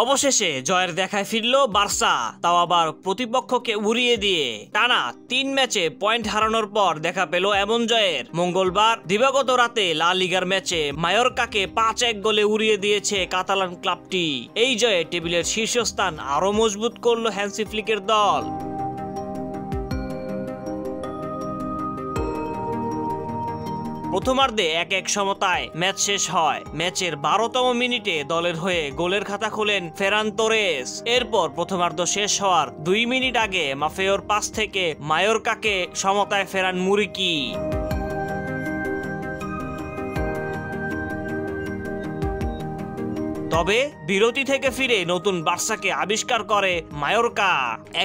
অবশেষে জয়ের দেখায় ফিরল বার্সা, তাও আবার প্রতিপক্ষকে উড়িয়ে দিয়ে। টানা 3 ম্যাচে পয়েন্ট হারানোর পর দেখা পেল এমন জয়ের। মঙ্গলবার দিবাগত রাতে লা লিগার ম্যাচে মায়োরকাকে 5-1 গোলে উড়িয়ে দিয়েছে কাতালান ক্লাবটি। এই জয়ে টেবিলের শীর্ষস্থান আরো মজবুত করলো হ্যান্সি ফ্লিকের দল। প্রথমার্ধে 1-1 সমতায় ম্যাচ শেষ হয়। ম্যাচের 12তম মিনিটে দলের হয়ে গোলের খাতা খোলেন ফেরান তোরেস। এরপর প্রথমার্ধ শেষ হওয়ার 2 মিনিট আগে মাফেওর পাস থেকে মায়োরকাকে সমতায় ফেরান মুরিকি। তবে বিরতি থেকে ফিরে নতুন বার্সাকে আবিষ্কার করে মায়োরকা।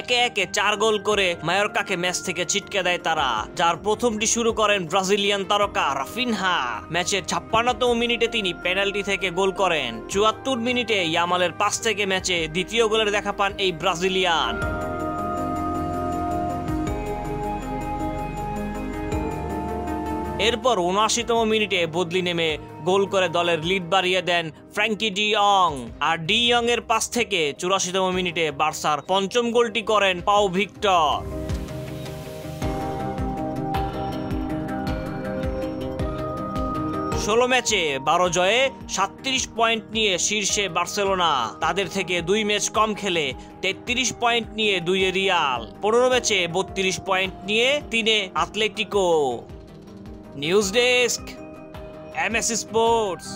একে একে 4 গোল করে মায়োরকাকে ম্যাচ থেকে ছিটকে দেয় তারা, যার প্রথমটি শুরু করেন ব্রাজিলিয়ান তারকা রাফিনহা। ম্যাচের 56তম মিনিটে তিনি পেনাল্টি থেকে গোল করেন। 74 মিনিটে ইয়ামালের পাস থেকে ম্যাচে দ্বিতীয় গোলের দেখা পান এই ব্রাজিলিয়ান। এরপর 79তম মিনিটে বদলি নেমে গোল করে দলের লিড বাড়িয়ে দেন ফ্র্যাঙ্কি ডি ইয়ং। আর ডি ইয়ং এর পাস থেকে 84তম মিনিটে বার্সার পঞ্চম গোলটি করেন পাও ভিক্টর। ষোলো ম্যাচে 12 জয়ে 37 পয়েন্ট নিয়ে শীর্ষে বার্সেলোনা। তাদের থেকে 2 ম্যাচ কম খেলে 33 পয়েন্ট নিয়ে 2 রিয়াল। 15 ম্যাচে 32 পয়েন্ট নিয়ে 3 Atletico. News desk, MS sports.